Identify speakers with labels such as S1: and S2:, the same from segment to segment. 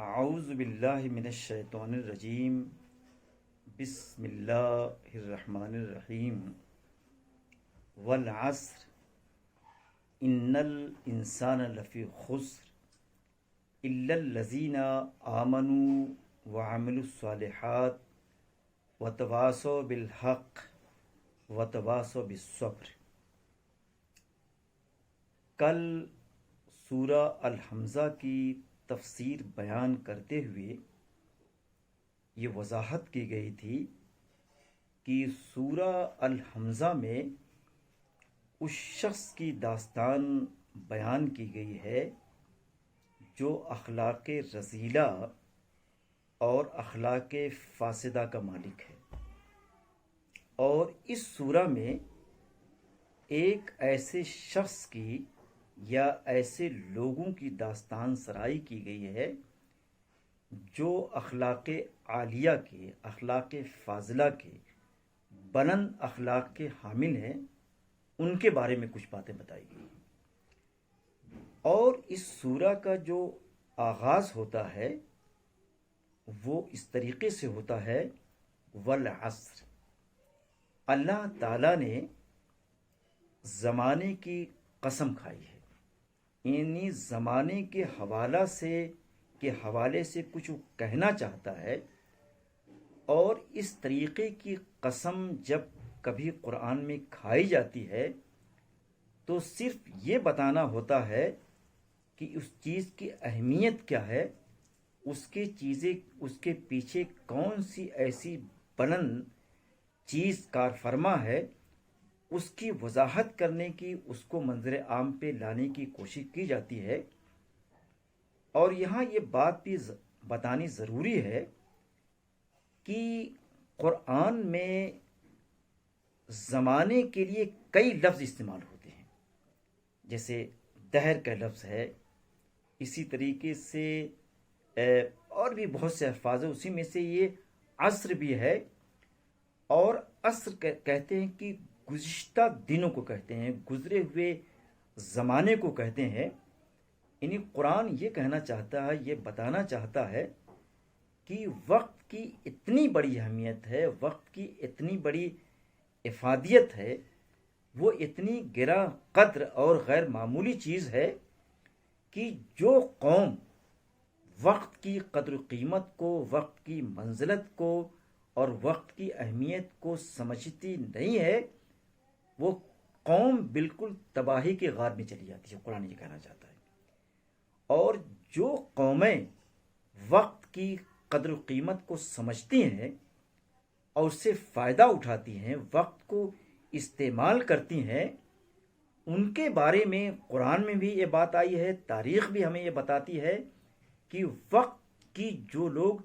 S1: اعوذ باللہ من الشیطان الرجیم بسم اللہ الرحمن الرحیم والعصر ان الانسان لفی خسر الا الذین آمنوا وعملوا الصالحات وتواصوا بالحق وتواصوا بالصبر۔ کل سورہ الحمزہ کی تفسیر بیان کرتے ہوئے یہ وضاحت کی گئی تھی کہ سورہ الحمزہ میں اس شخص کی داستان بیان کی گئی ہے جو اخلاق رذیلہ اور اخلاق فاسدہ کا مالک ہے، اور اس سورہ میں ایک ایسے شخص کی یا ایسے لوگوں کی داستان سرائی کی گئی ہے جو اخلاق عالیہ کے، اخلاق فاضلہ کے، بلند اخلاق کے حامل ہیں۔ ان کے بارے میں کچھ باتیں بتائی گئی، اور اس سورہ کا جو آغاز ہوتا ہے وہ اس طریقے سے ہوتا ہے والعصر۔ اللہ تعالیٰ نے زمانے کی قسم کھائی ہے، یعنی زمانے کے حوالے سے کچھ کہنا چاہتا ہے، اور اس طریقے کی قسم جب کبھی قرآن میں کھائی جاتی ہے تو صرف یہ بتانا ہوتا ہے کہ اس چیز کی اہمیت کیا ہے، اس کے پیچھے کون سی ایسی بلند چیز کار فرما ہے، اس کی وضاحت کرنے کی، اس کو منظر عام پہ لانے کی کوشش کی جاتی ہے۔ اور یہاں یہ بات بھی بتانی ضروری ہے کہ قرآن میں زمانے کے لیے کئی لفظ استعمال ہوتے ہیں، جیسے دہر کا لفظ ہے، اسی طریقے سے اور بھی بہت سے الفاظ ہیں، اسی میں سے یہ عصر بھی ہے، اور عصر کہتے ہیں کہ گزشتہ دنوں کو کہتے ہیں، گزرے ہوئے زمانے کو کہتے ہیں۔ یعنی قرآن یہ کہنا چاہتا ہے، یہ بتانا چاہتا ہے کہ وقت کی اتنی بڑی اہمیت ہے، وقت کی اتنی بڑی افادیت ہے، وہ اتنی گراں قدر اور غیر معمولی چیز ہے کہ جو قوم وقت کی قدر و قیمت کو، وقت کی منزلت کو اور وقت کی اہمیت کو سمجھتی نہیں ہے، وہ قوم بالکل تباہی کے غار میں چلی جاتی ہے، قرآن یہ کہنا چاہتا ہے۔ اور جو قومیں وقت کی قدر و قیمت کو سمجھتی ہیں اور اس سے فائدہ اٹھاتی ہیں، وقت کو استعمال کرتی ہیں، ان کے بارے میں قرآن میں بھی یہ بات آئی ہے، تاریخ بھی ہمیں یہ بتاتی ہے کہ وقت کی جو لوگ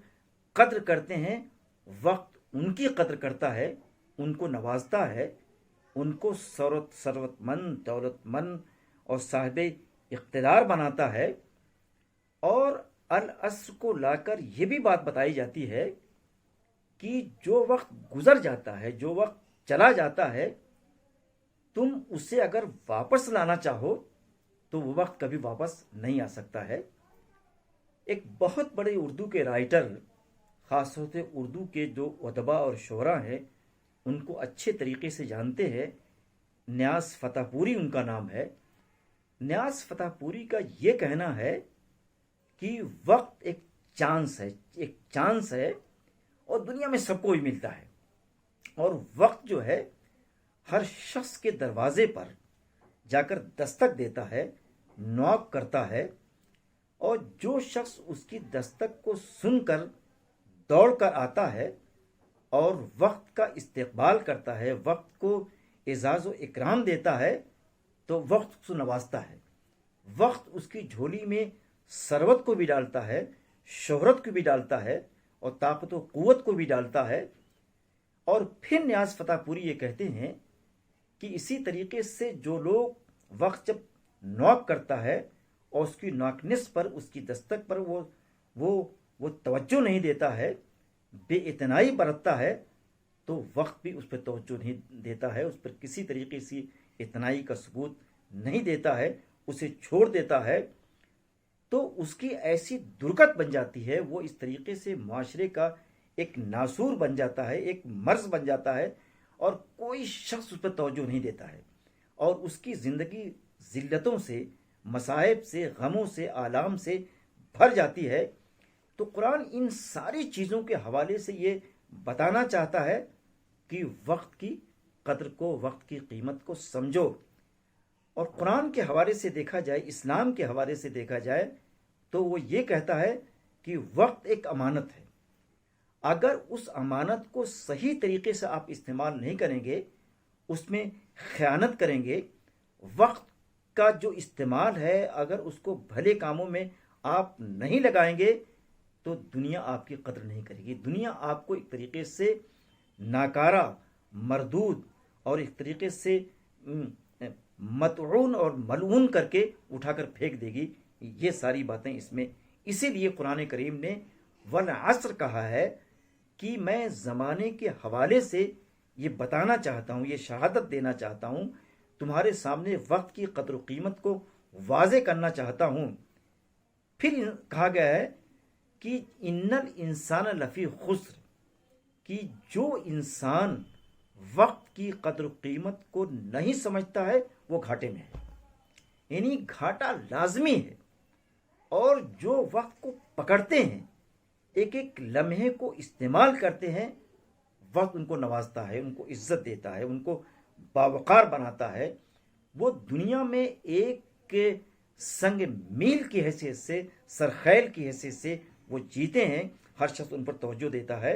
S1: قدر کرتے ہیں، وقت ان کی قدر کرتا ہے، ان کو نوازتا ہے، ان کو ثروت مند، دولت مند اور صاحب اقتدار بناتا ہے۔ اور العصر کو لا کر یہ بھی بات بتائی جاتی ہے کہ جو وقت گزر جاتا ہے، جو وقت چلا جاتا ہے، تم اسے اگر واپس لانا چاہو تو وہ وقت کبھی واپس نہیں آ سکتا ہے۔ ایک بہت بڑے اردو کے رائٹر، خاص طور سے اردو کے جو ادبا اور شعراء ہیں، ان کو اچھے طریقے سے جانتے ہیں، نیاز فتح پوری ان کا نام ہے۔ نیاز فتح پوری کا یہ کہنا ہے کہ وقت ایک چانس ہے اور دنیا میں سب کو ہی ملتا ہے، اور وقت جو ہے ہر شخص کے دروازے پر جا کر دستک دیتا ہے، نوک کرتا ہے، اور جو شخص اس کی دستک کو سن کر دوڑ کر آتا ہے اور وقت کا استقبال کرتا ہے، وقت کو اعزاز و اکرام دیتا ہے، تو وقت اس کو نوازتا ہے۔ وقت اس کی جھولی میں ثروت کو بھی ڈالتا ہے، شہرت کو بھی ڈالتا ہے، اور طاقت و قوت کو بھی ڈالتا ہے۔ اور پھر نیاز فتح پوری یہ کہتے ہیں کہ اسی طریقے سے جو لوگ وقت جب نوک کرتا ہے اور اس کی نوکنس پر، اس کی دستک پر وہ توجہ نہیں دیتا ہے، بے اتنائی برتتا ہے، تو وقت بھی اس پر توجہ نہیں دیتا ہے، اس پر کسی طریقے سے اتنائی کا ثبوت نہیں دیتا ہے، اسے چھوڑ دیتا ہے۔ تو اس کی ایسی درگت بن جاتی ہے، وہ اس طریقے سے معاشرے کا ایک ناسور بن جاتا ہے، ایک مرض بن جاتا ہے، اور کوئی شخص اس پر توجہ نہیں دیتا ہے، اور اس کی زندگی ذلتوں سے، مصائب سے، غموں سے، آلام سے بھر جاتی ہے۔ تو قرآن ان ساری چیزوں کے حوالے سے یہ بتانا چاہتا ہے کہ وقت کی قدر کو، وقت کی قیمت کو سمجھو۔ اور قرآن کے حوالے سے دیکھا جائے، اسلام کے حوالے سے دیکھا جائے، تو وہ یہ کہتا ہے کہ وقت ایک امانت ہے۔ اگر اس امانت کو صحیح طریقے سے آپ استعمال نہیں کریں گے، اس میں خیانت کریں گے، وقت کا جو استعمال ہے اگر اس کو بھلے کاموں میں آپ نہیں لگائیں گے، تو دنیا آپ کی قدر نہیں کرے گی۔ دنیا آپ کو ایک طریقے سے ناکارہ، مردود اور ایک طریقے سے مطعون اور ملعون کر کے اٹھا کر پھینک دے گی۔ یہ ساری باتیں اس میں، اسی لیے قرآن کریم نے والعصر کہا ہے کہ میں زمانے کے حوالے سے یہ بتانا چاہتا ہوں، یہ شہادت دینا چاہتا ہوں، تمہارے سامنے وقت کی قدر و قیمت کو واضح کرنا چاہتا ہوں۔ پھر کہا گیا ہے کہ ان الانسان لفی خسر، کہ جو انسان وقت کی قدر و قیمت کو نہیں سمجھتا ہے وہ گھاٹے میں ہے، یعنی گھاٹا لازمی ہے۔ اور جو وقت کو پکڑتے ہیں، ایک ایک لمحے کو استعمال کرتے ہیں، وقت ان کو نوازتا ہے، ان کو عزت دیتا ہے، ان کو باوقار بناتا ہے۔ وہ دنیا میں ایک سنگ میل کی حیثیت سے، سرخیل کی حیثیت سے وہ جیتے ہیں، ہر شخص ان پر توجہ دیتا ہے۔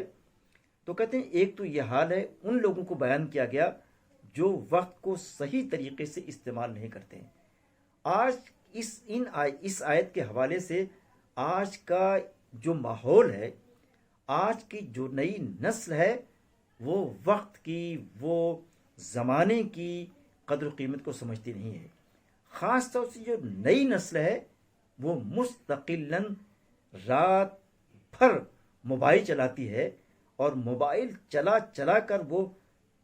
S1: تو کہتے ہیں ایک تو یہ حال ہے ان لوگوں کو بیان کیا گیا جو وقت کو صحیح طریقے سے استعمال نہیں کرتے ہیں۔ آج اس آیت کے حوالے سے آج کا جو ماحول ہے، آج کی جو نئی نسل ہے، وہ وقت کی، وہ زمانے کی قدر و قیمت کو سمجھتی نہیں ہے۔ خاص طور سے جو نئی نسل ہے وہ مستقلاً رات بھر موبائل چلاتی ہے، اور موبائل چلا چلا کر وہ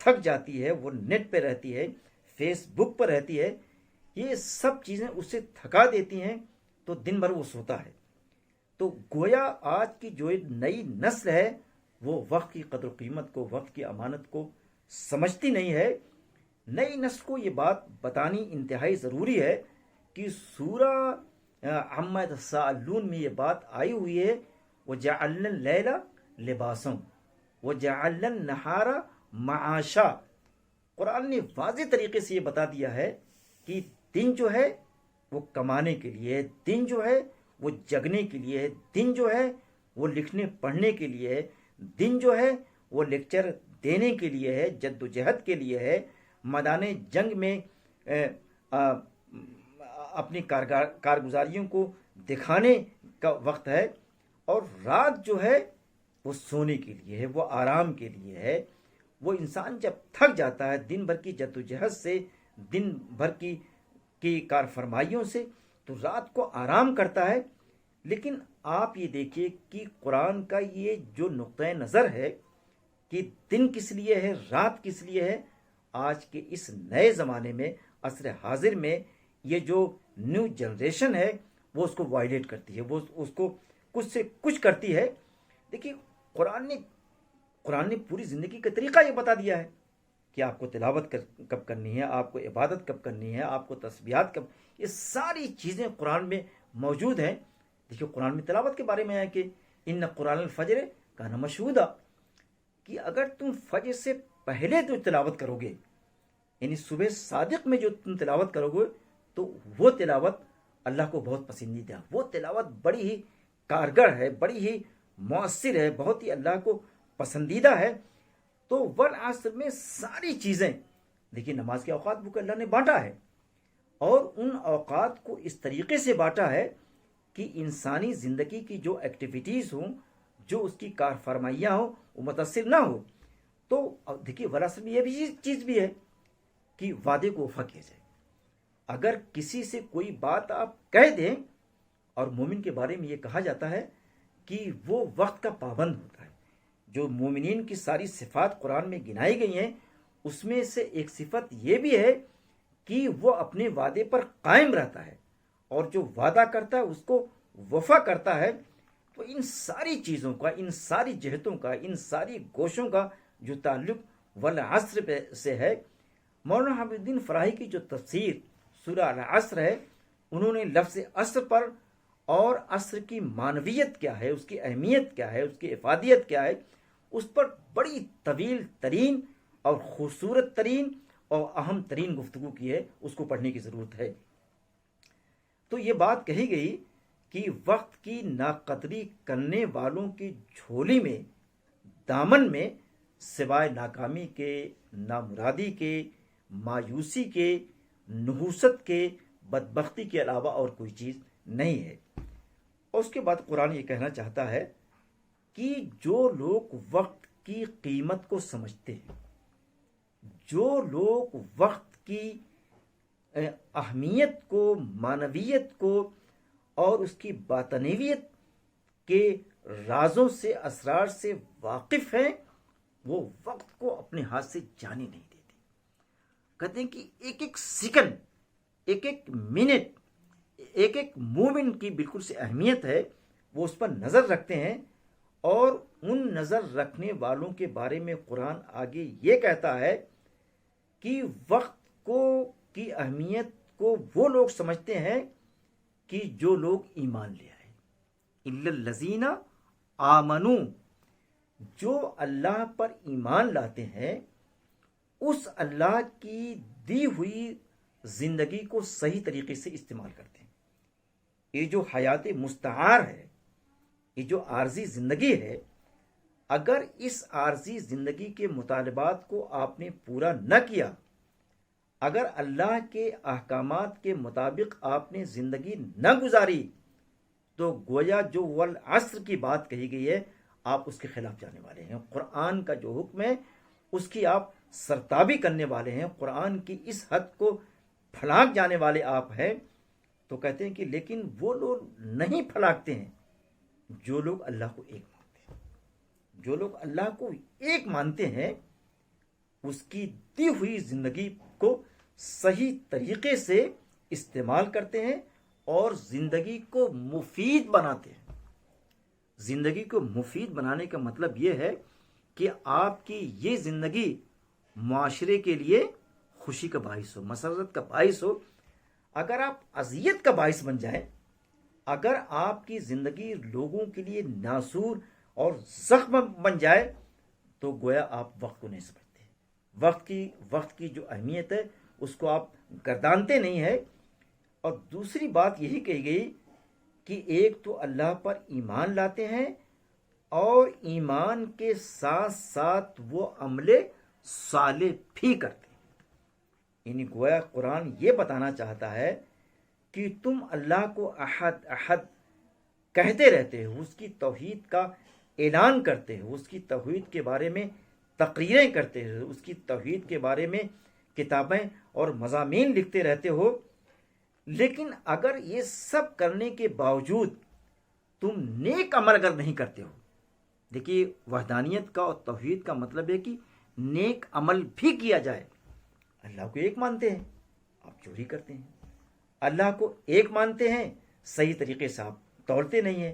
S1: تھک جاتی ہے، وہ نیٹ پہ رہتی ہے، فیس بک پر رہتی ہے، یہ سب چیزیں اسے تھکا دیتی ہیں، تو دن بھر وہ سوتا ہے۔ تو گویا آج کی جو نئی نسل ہے وہ وقت کی قدر و قیمت کو، وقت کی امانت کو سمجھتی نہیں ہے۔ نئی نسل کو یہ بات بتانی انتہائی ضروری ہے کہ سورہ عما یتساءلون میں یہ بات آئی ہوئی ہے، وَجَعَلْنَا اللَّيْلَ لِبَاسًا وَجَعَلْنَا النَّهَارَ مَعَاشًا۔ قرآن نے واضح طریقے سے یہ بتا دیا ہے کہ دن جو ہے وہ کمانے کے لیے ہے، دن جو ہے وہ جگنے کے لیے ہے، دن جو ہے وہ لکھنے پڑھنے کے لیے ہے، دن جو ہے وہ لیکچر دینے کے لیے ہے، جد و جہد کے لیے ہے، میدان جنگ میں اپنی کارگزاریوں کو دکھانے کا وقت ہے، اور رات جو ہے وہ سونے کے لیے ہے، وہ آرام کے لیے ہے۔ وہ انسان جب تھک جاتا ہے دن بھر کی جد و جہد سے، دن بھر کی کار فرمائیوں سے، تو رات کو آرام کرتا ہے۔ لیکن آپ یہ دیکھیے کہ قرآن کا یہ جو نقطۂ نظر ہے کہ دن کس لیے ہے، رات کس لیے ہے، آج کے اس نئے زمانے میں، عصر حاضر میں، یہ جو نیو جنریشن ہے وہ اس کو وائلیٹ کرتی ہے، وہ اس کو کچھ سے کچھ کرتی ہے۔ دیکھیے قرآن نے پوری زندگی کا طریقہ یہ بتا دیا ہے کہ آپ کو تلاوت کب کرنی ہے، آپ کو عبادت کب کرنی ہے، آپ کو تسبیحات کب، یہ ساری چیزیں قرآن میں موجود ہیں۔ دیکھیے قرآن میں تلاوت کے بارے میں ہے کہ ان قرآن الفجر کان مشہودا، کہ اگر تم فجر سے پہلے تو تلاوت کرو گے، یعنی صبح صادق میں جو تم تلاوت کرو گے، تو وہ تلاوت اللہ کو بہت پسندیدہ ہے، وہ تلاوت بڑی ہی کارگر ہے، بڑی ہی مؤثر ہے، بہت ہی اللہ کو پسندیدہ ہے۔ تو والعصر میں ساری چیزیں، دیکھیے نماز کے اوقات کو اللہ نے بانٹا ہے، اور ان اوقات کو اس طریقے سے بانٹا ہے کہ انسانی زندگی کی جو ایکٹیویٹیز ہوں، جو اس کی کار فرمائیاں ہوں، وہ متاثر نہ ہو۔ تو دیکھیے والعصر میں یہ بھی چیز بھی ہے کہ وعدے کو وفا کیا جائے۔ اگر کسی سے کوئی بات آپ کہہ دیں، اور مومن کے بارے میں یہ کہا جاتا ہے کہ وہ وقت کا پابند ہوتا ہے۔ جو مومنین کی ساری صفات قرآن میں گنائی گئی ہیں، اس میں سے ایک صفت یہ بھی ہے کہ وہ اپنے وعدے پر قائم رہتا ہے، اور جو وعدہ کرتا ہے اس کو وفا کرتا ہے تو ان ساری چیزوں کا، ان ساری جہتوں کا، ان ساری گوشوں کا جو تعلق والعصر سے ہے، مولانا حافظ الدین فراہی کی جو تفسیر سورہ العصر ہے، انہوں نے لفظ عصر پر اور عصر کی معنویت کیا ہے، اس کی اہمیت کیا ہے، اس کی افادیت کیا ہے، اس پر بڑی طویل ترین اور خوبصورت ترین اور اہم ترین گفتگو کی ہے، اس کو پڑھنے کی ضرورت ہے۔ تو یہ بات کہی گئی کہ وقت کی ناقدری کرنے والوں کی جھولی میں، دامن میں، سوائے ناکامی کے، نامرادی کے، مایوسی کے، نحوست کے، بدبختی کے علاوہ اور کوئی چیز نہیں ہے۔ اور اس کے بعد قرآن یہ کہنا چاہتا ہے کہ جو لوگ وقت کی قیمت کو سمجھتے ہیں، جو لوگ وقت کی اہمیت کو، معنویت کو اور اس کی باطنیت کے رازوں سے، اسرار سے واقف ہیں، وہ وقت کو اپنے ہاتھ سے جانے نہیں دیتے۔ کہتے ہیں کہ ایک ایک سیکنڈ، ایک ایک منٹ، ایک ایک مومنٹ کی بالکل سے اہمیت ہے، وہ اس پر نظر رکھتے ہیں۔ اور ان نظر رکھنے والوں کے بارے میں قرآن آگے یہ کہتا ہے کہ وقت کو کی اہمیت کو وہ لوگ سمجھتے ہیں کہ جو لوگ ایمان لے آئے، الا الذین آمنوا، جو اللہ پر ایمان لاتے ہیں، اس اللہ کی دی ہوئی زندگی کو صحیح طریقے سے استعمال کرتے ہیں۔ یہ جو حیات مستعار ہے، یہ جو عارضی زندگی ہے، اگر اس عارضی زندگی کے مطالبات کو آپ نے پورا نہ کیا، اگر اللہ کے احکامات کے مطابق آپ نے زندگی نہ گزاری، تو گویا جو والعصر کی بات کہی گئی ہے، آپ اس کے خلاف جانے والے ہیں۔ قرآن کا جو حکم ہے اس کی آپ سرتابی کرنے والے ہیں، قرآن کی اس حد کو پھلانگ جانے والے آپ ہیں۔ تو کہتے ہیں کہ لیکن وہ لوگ نہیں پھلانگتے ہیں جو لوگ اللہ کو ایک مانتے ہیں۔ جو لوگ اللہ کو ایک مانتے ہیں، اس کی دی ہوئی زندگی کو صحیح طریقے سے استعمال کرتے ہیں اور زندگی کو مفید بناتے ہیں۔ زندگی کو مفید بنانے کا مطلب یہ ہے کہ آپ کی یہ زندگی معاشرے کے لیے خوشی کا باعث ہو، مسرت کا باعث ہو۔ اگر آپ اذیت کا باعث بن جائیں، اگر آپ کی زندگی لوگوں کے لیے ناسور اور زخم بن جائے، تو گویا آپ وقت کو نہیں سمجھتے، وقت کی جو اہمیت ہے اس کو آپ گردانتے نہیں ہیں۔ اور دوسری بات یہی کہی گئی کہ ایک تو اللہ پر ایمان لاتے ہیں اور ایمان کے ساتھ ساتھ وہ عمل صالح بھی کرتے ہیں۔ یعنی گویا قرآن یہ بتانا چاہتا ہے کہ تم اللہ کو احد احد کہتے رہتے ہو، اس کی توحید کا اعلان کرتے ہو، اس کی توحید کے بارے میں تقریریں کرتے ہو، اس کی توحید کے بارے میں کتابیں اور مضامین لکھتے رہتے ہو، لیکن اگر یہ سب کرنے کے باوجود تم نیک عمل اگر نہیں کرتے ہو، دیکھیے وحدانیت کا اور توحید کا مطلب ہے کہ نیک عمل بھی کیا جائے۔ اللہ کو ایک مانتے ہیں، آپ چوری کرتے ہیں۔ اللہ کو ایک مانتے ہیں، صحیح طریقے سے آپ توڑتے نہیں ہیں۔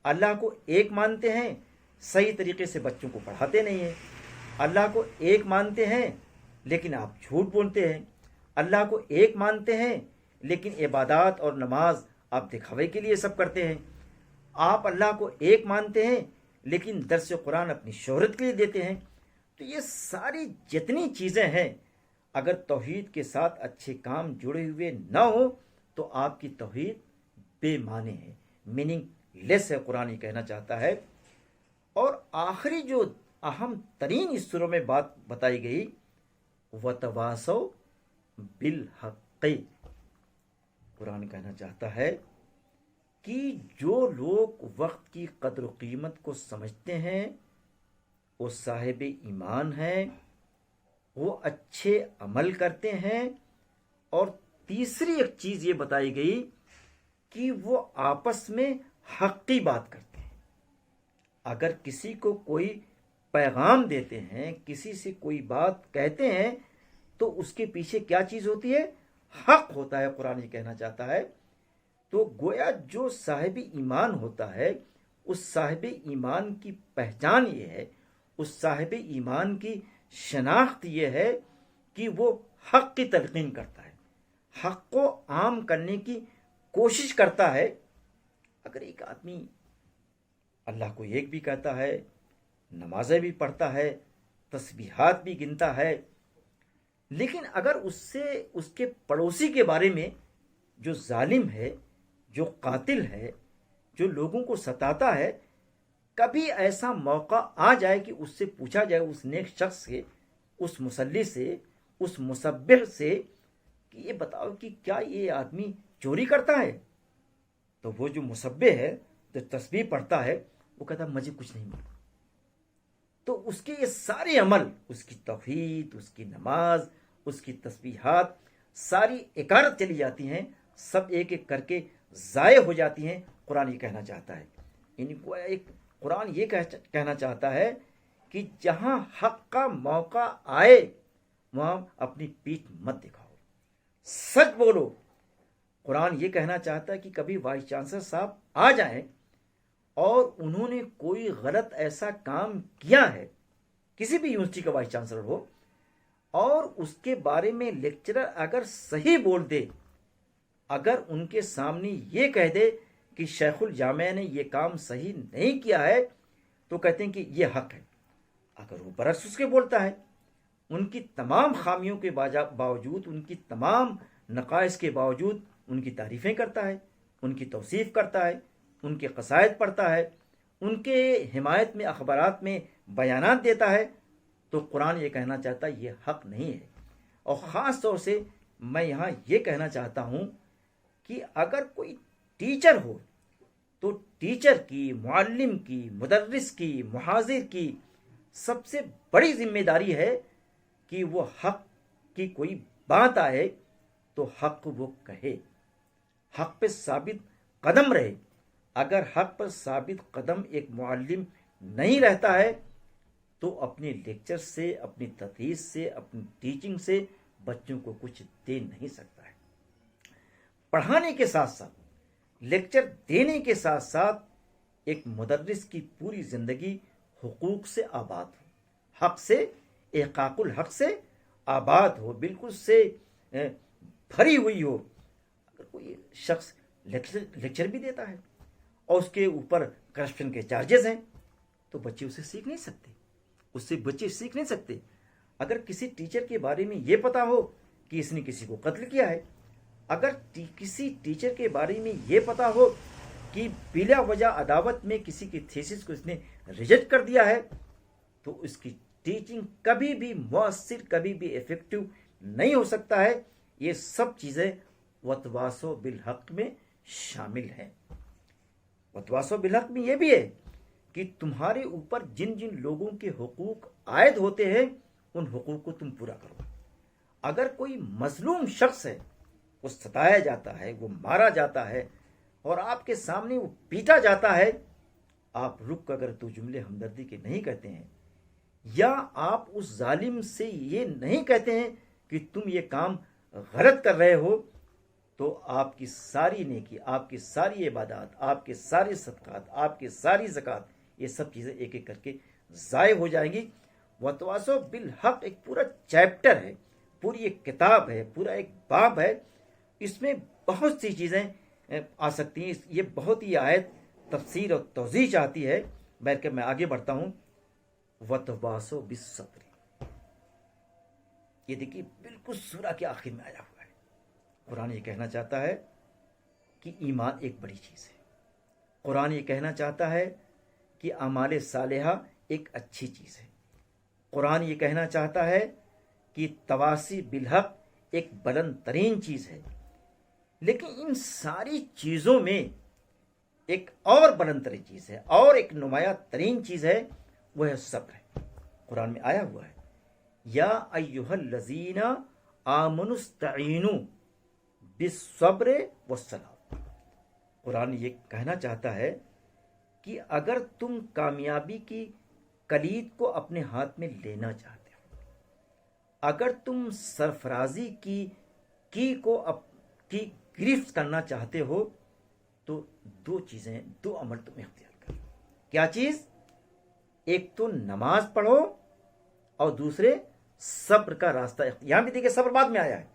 S1: اللہ کو ایک مانتے ہیں، صحیح طریقے سے بچوں کو پڑھاتے نہیں ہیں۔ اللہ کو ایک مانتے ہیں لیکن آپ جھوٹ بولتے ہیں۔ اللہ کو ایک مانتے ہیں لیکن عبادات اور نماز آپ دکھاوے کے لیے سب کرتے ہیں۔ آپ اللہ کو ایک مانتے ہیں لیکن درس قرآن اپنی شہرت کے لیے دیتے ہیں۔ تو یہ ساری جتنی چیزیں ہیں، اگر توحید کے ساتھ اچھے کام جڑے ہوئے نہ ہوں تو آپ کی توحید بے معنی ہے، میننگ لیس ہے، قرآن یہ کہنا چاہتا ہے۔ اور آخری جو اہم ترین اس سورہ میں بات بتائی گئی، وَتَوَاصَوْا بِالْحَقِّ، قرآن کہنا چاہتا ہے کہ جو لوگ وقت کی قدر و قیمت کو سمجھتے ہیں وہ صاحب ایمان ہیں، وہ اچھے عمل کرتے ہیں۔ اور تیسری ایک چیز یہ بتائی گئی کہ وہ آپس میں حق کی بات کرتے ہیں۔ اگر کسی کو کوئی پیغام دیتے ہیں، کسی سے کوئی بات کہتے ہیں، تو اس کے پیچھے کیا چیز ہوتی ہے؟ حق ہوتا ہے، قرآن یہ کہنا چاہتا ہے۔ تو گویا جو صاحب ایمان ہوتا ہے اس صاحب ایمان کی پہچان یہ ہے، اس صاحب ایمان کی شناخت یہ ہے کہ وہ حق کی تلقین کرتا ہے، حق کو عام کرنے کی کوشش کرتا ہے۔ اگر ایک آدمی اللہ کو ایک بھی کہتا ہے، نمازیں بھی پڑھتا ہے، تسبیحات بھی گنتا ہے، لیکن اگر اس سے اس کے پڑوسی کے بارے میں، جو ظالم ہے، جو قاتل ہے، جو لوگوں کو ستاتا ہے، کبھی ایسا موقع آ جائے کہ اس سے پوچھا جائے، اس نیک شخص سے، اس مصلی سے، اس مسبح سے، کہ یہ بتاؤ کہ کیا یہ آدمی چوری کرتا ہے؟ تو وہ جو مسبح ہے، جو تسبیح پڑھتا ہے، وہ کہتا ہے مجھے کچھ نہیں معلوم۔ تو اس کے یہ سارے عمل، اس کی توحید، اس کی نماز، اس کی تسبیحات، ساری اکارت چلی جاتی ہیں، سب ایک ایک کر کے ضائع ہو جاتی ہیں۔ قرآن یہ کہنا چاہتا ہے، یعنی قرآن یہ کہنا چاہتا ہے کہ جہاں حق کا موقع آئے وہاں اپنی پیٹھ مت دکھاؤ، سچ بولو۔ قرآن یہ کہنا چاہتا ہے کہ کبھی وائس چانسلر صاحب آ جائیں اور انہوں نے کوئی غلط ایسا کام کیا ہے، کسی بھی یونیورسٹی کا وائس چانسلر ہو، اور اس کے بارے میں لیکچرر اگر صحیح بول دے، اگر ان کے سامنے یہ کہہ دے کہ شیخ الجامعہ نے یہ کام صحیح نہیں کیا ہے، تو کہتے ہیں کہ یہ حق ہے۔ اگر وہ برعکس اس کے بولتا ہے، ان کی تمام خامیوں کے باوجود، ان کی تمام نقائص کے باوجود ان کی تعریفیں کرتا ہے، ان کی توصیف کرتا ہے، ان کے قصائد پڑھتا ہے، ان کے حمایت میں اخبارات میں بیانات دیتا ہے، تو قرآن یہ کہنا چاہتا ہے یہ حق نہیں ہے۔ اور خاص طور سے میں یہاں یہ کہنا چاہتا ہوں کہ اگر کوئی ٹیچر ہو تو ٹیچر کی، معلم کی، مدرس کی، محاضر کی سب سے بڑی ذمہ داری ہے کہ وہ حق کی کوئی بات آئے تو حق وہ کہے، حق پہ ثابت قدم رہے۔ اگر حق پر ثابت قدم ایک معلم نہیں رہتا ہے تو اپنے لیکچر سے، اپنی تدریس سے، اپنی ٹیچنگ سے بچوں کو کچھ دے نہیں سکتا ہے۔ پڑھانے کے ساتھ ساتھ، لیکچر دینے کے ساتھ ساتھ ایک مدرس کی پوری زندگی حقوق سے آباد ہو، حق سے، احقاق الحق سے آباد ہو، بالکل سے بھری ہوئی ہو۔ اگر کوئی شخص لیکچر بھی دیتا ہے اور اس کے اوپر کرپشن کے چارجز ہیں تو بچے اسے سیکھ نہیں سکتے، اس سے بچے سیکھ نہیں سکتے۔ اگر کسی ٹیچر کے بارے میں یہ پتا ہو کہ اس نے کسی کو قتل کیا ہے، اگر کسی ٹیچر کے بارے میں یہ پتا ہو کہ بلا وجہ عداوت میں کسی کی تھیسس کو اس نے ریجیکٹ کر دیا ہے، تو اس کی ٹیچنگ کبھی بھی مؤثر، کبھی بھی ایفیکٹو نہیں ہو سکتا ہے۔ یہ سب چیزیں وتواصو بالحق میں شامل ہیں۔ وتواصو بالحق میں یہ بھی ہے کہ تمہارے اوپر جن جن لوگوں کے حقوق عائد ہوتے ہیں ان حقوق کو تم پورا کرو۔ اگر کوئی مظلوم شخص ہے، وہ ستایا جاتا ہے، وہ مارا جاتا ہے اور آپ کے سامنے وہ پیٹا جاتا ہے، آپ رک اگر دو جملے ہمدردی کے نہیں کہتے ہیں، یا آپ اس ظالم سے یہ نہیں کہتے ہیں کہ تم یہ کام غلط کر رہے ہو، تو آپ کی ساری نیکی، آپ کی ساری عبادات، آپ کے سارے صدقات، آپ کی ساری زکوٰۃ، یہ سب چیزیں ایک ایک کر کے ضائع ہو جائیں گی۔ وتواصو بالحق ایک پورا چیپٹر ہے، پوری ایک کتاب ہے، پورا ایک باب ہے، اس میں بہت سی چیزیں آ سکتی ہیں۔ یہ بہت ہی آیت تفسیر اور توضیح چاہتی ہے، بلکہ میں آگے بڑھتا ہوں۔ وتواصو بالصبر، یہ دیکھیے بالکل سورہ کے آخر میں آیا ہوا ہے۔ قرآن یہ کہنا چاہتا ہے کہ ایمان ایک بڑی چیز ہے، قرآن یہ کہنا چاہتا ہے کہ اعمال صالحہ ایک اچھی چیز ہے، قرآن یہ کہنا چاہتا ہے کہ تواصی بالحق ایک بلند ترین چیز ہے۔ لیکن ان ساری چیزوں میں ایک اور بلند ترین چیز ہے، اور ایک نمایاں ترین چیز ہے، وہ ہے صبر ہے۔ قرآن میں آیا ہوا ہے، یا ایھا الذین آمنوا استعینوا بالصبر والصلاۃ۔ قرآن یہ کہنا چاہتا ہے کہ اگر تم کامیابی کی کلید کو اپنے ہاتھ میں لینا چاہتے ہو، اگر تم سرفرازی کی کو گرفت کرنا چاہتے ہو، تو دو چیزیں، دو عمل تم اختیار کرو. کیا چیز؟ ایک تو نماز پڑھو اور دوسرے صبر کا راستہ. یہاں بھی دیکھیں صبر بعد میں آیا ہے،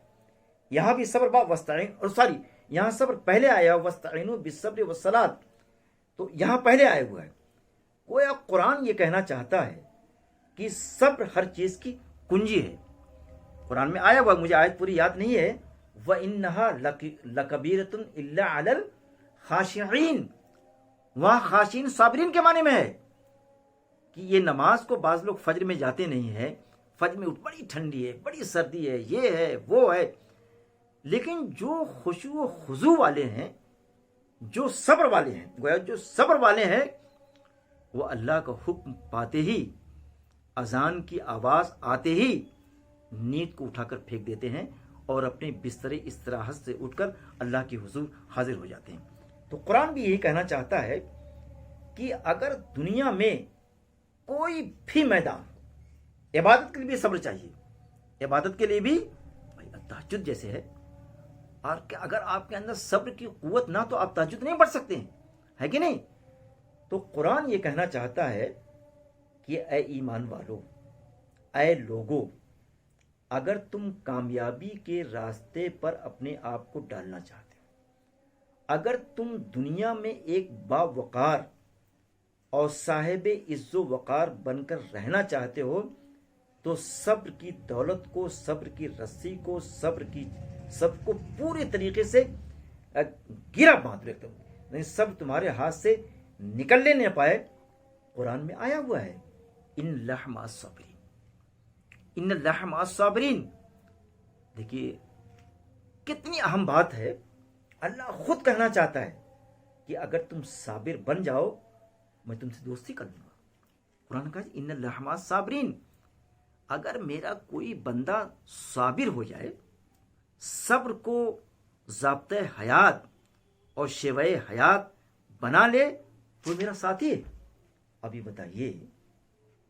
S1: یہاں بھی صبر بعد وستعین، اور سوری یہاں صبر پہلے آیا وستعینوا بالصبر والصلاۃ، تو یہاں پہلے آیا ہوا ہے. گویا قرآن یہ کہنا چاہتا ہے کہ صبر ہر چیز کی کنجی ہے. قرآن میں آیا ہوا، مجھے آیت پوری یاد نہیں ہے، وَإِنَّهَا لَكَبِيرَةٌ إِلَّا عَلَى الْخَاشِعِينَ. وہاں خاشعین صابرین کے معنی میں ہے کہ یہ نماز کو بعض لوگ فجر میں جاتے نہیں ہیں، فجر میں بڑی ٹھنڈی ہے، بڑی سردی ہے، یہ ہے وہ ہے، لیکن جو خشوع و خضوع والے ہیں، جو صبر والے ہیں، گویا جو صبر والے ہیں، وہ اللہ کا حکم پاتے ہی، اذان کی آواز آتے ہی نیند کو اٹھا کر پھینک دیتے ہیں اور اپنے بستر استراحت سے اٹھ کر اللہ کے حضور حاضر ہو جاتے ہیں. تو قرآن بھی یہی کہنا چاہتا ہے کہ اگر دنیا میں کوئی بھی میدان، عبادت کے لیے بھی صبر چاہیے، عبادت کے لیے بھی تہجد جیسے ہے، اور کہ اگر آپ کے اندر صبر کی قوت نہ تو آپ تہجد نہیں پڑھ سکتے ہیں، ہے کہ نہیں؟ تو قرآن یہ کہنا چاہتا ہے کہ اے ایمان والو، اے لوگو، اگر تم کامیابی کے راستے پر اپنے آپ کو ڈالنا چاہتے ہو، اگر تم دنیا میں ایک باوقار اور صاحب عز و وقار بن کر رہنا چاہتے ہو، تو صبر کی دولت کو، صبر کی رسی کو، سب کو پورے طریقے سے گرا باندھ رکھتے ہو، نہیں سب تمہارے ہاتھ سے نکلنے نہ پائے. قرآن میں آیا ہوا ہے ان اللہ مع الصابرین، ان اللہ مع الصابرین. دیکھیے کتنی اہم بات ہے. اللہ خود کہنا چاہتا ہے کہ اگر تم صابر بن جاؤ میں تم سے دوستی کر لوں گا. قرآن کہا ان اللہ مع الصابرین. اگر میرا کوئی بندہ صابر ہو جائے، صبر کو ضابطۂ حیات اور شیوہ حیات بنا لے، تو میرا ساتھی ہے. ابھی بتائیے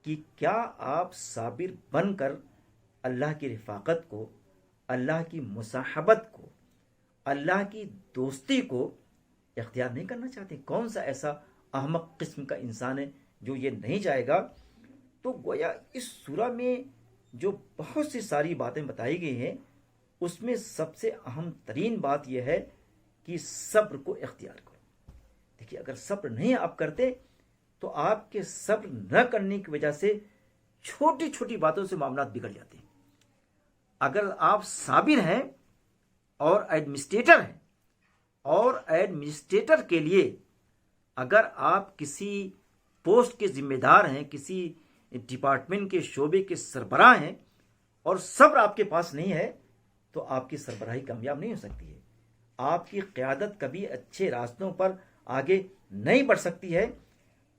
S1: کہ کیا آپ صابر بن کر اللہ کی رفاقت کو، اللہ کی مصاحبت کو، اللہ کی دوستی کو اختیار نہیں کرنا چاہتے؟ کون سا ایسا احمق قسم کا انسان ہے جو یہ نہیں چاہے گا؟ تو گویا اس سورہ میں جو بہت سی ساری باتیں بتائی گئی ہیں، اس میں سب سے اہم ترین بات یہ ہے کہ صبر کو اختیار کرو. دیکھیے اگر صبر نہیں آپ کرتے تو آپ کے صبر نہ کرنے کی وجہ سے چھوٹی چھوٹی باتوں سے معاملات بگڑ جاتے ہیں. اگر آپ صابر ہیں اور ایڈمنسٹریٹر ہیں، اور ایڈمنسٹریٹر کے لیے اگر آپ کسی پوسٹ کے ذمہ دار ہیں، کسی ڈپارٹمنٹ کے شعبے کے سربراہ ہیں، اور صبر آپ کے پاس نہیں ہے، تو آپ کی سربراہی کامیاب نہیں ہو سکتی ہے. آپ کی قیادت کبھی اچھے راستوں پر آگے نہیں بڑھ سکتی ہے.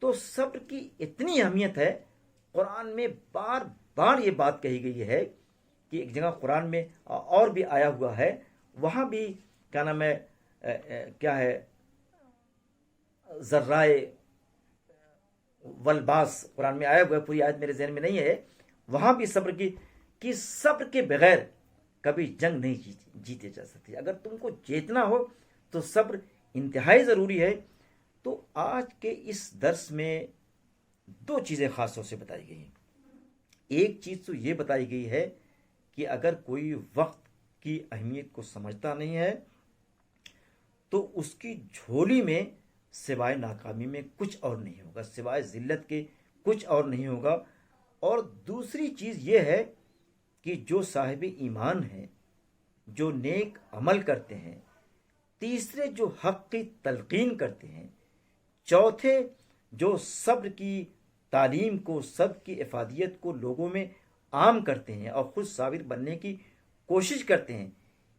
S1: تو صبر کی اتنی اہمیت ہے. قرآن میں بار بار یہ بات کہی گئی ہے کہ ایک جگہ قرآن میں اور بھی آیا ہوا ہے، وہاں بھی کیا نام ہے، کیا ہے، ذرائے والباس قرآن میں آیا ہوا ہے، پوری آیت میرے ذہن میں نہیں ہے. وہاں بھی صبر کی صبر کے بغیر کبھی جنگ نہیں جیتے جا سکتی. اگر تم کو جیتنا ہو تو صبر انتہائی ضروری ہے. تو آج کے اس درس میں دو چیزیں خاص طور سے بتائی گئی ہیں. ایک چیز تو یہ بتائی گئی ہے کہ اگر کوئی وقت کی اہمیت کو سمجھتا نہیں ہے تو اس کی جھولی میں سوائے ناکامی میں کچھ اور نہیں ہوگا، سوائے ذلت کے کچھ اور نہیں ہوگا. اور دوسری چیز یہ ہے کہ جو صاحب ایمان ہیں، جو نیک عمل کرتے ہیں، تیسرے جو حق کی تلقین کرتے ہیں، چوتھے جو صبر کی تعلیم کو، صبر کی افادیت کو لوگوں میں عام کرتے ہیں اور خود صابر بننے کی کوشش کرتے ہیں،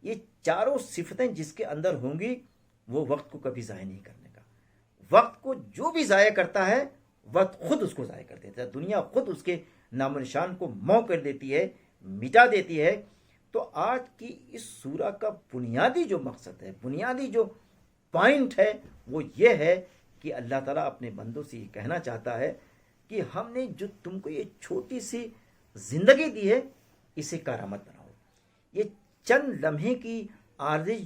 S1: یہ چاروں صفتیں جس کے اندر ہوں گی وہ وقت کو کبھی ضائع نہیں کرنے کا. وقت کو جو بھی ضائع کرتا ہے وقت خود اس کو ضائع کر دیتا ہے. دنیا خود اس کے نام و نشان کو مو کر دیتی ہے، مٹا دیتی ہے. تو آج کی اس سورہ کا بنیادی جو مقصد ہے، بنیادی جو پوائنٹ ہے، وہ یہ ہے کہ اللہ تعالیٰ اپنے بندوں سے یہ کہنا چاہتا ہے کہ ہم نے جو تم کو یہ چھوٹی سی زندگی دی ہے، اسے کارآمد بناؤ. یہ چند لمحے کی عارضی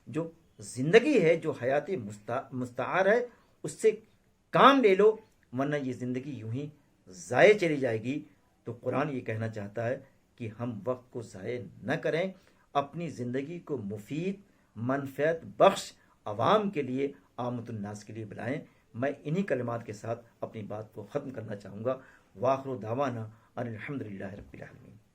S1: جو زندگی ہے جو حیات مستعار ہے اس سے کام لے لو، ورنہ یہ زندگی یوں ہی ضائع چلی جائے گی۔ تو قرآن یہ کہنا چاہتا ہے کہ ہم وقت کو ضائع نہ کریں، اپنی زندگی کو مفید منفعت بخش عوام کے لیے، عامت الناس کے لیے بلائیں۔ میں انہی کلمات کے ساتھ اپنی بات کو ختم کرنا چاہوں گا۔ وآخر دعوانا ان الحمد للہ رب العالمین۔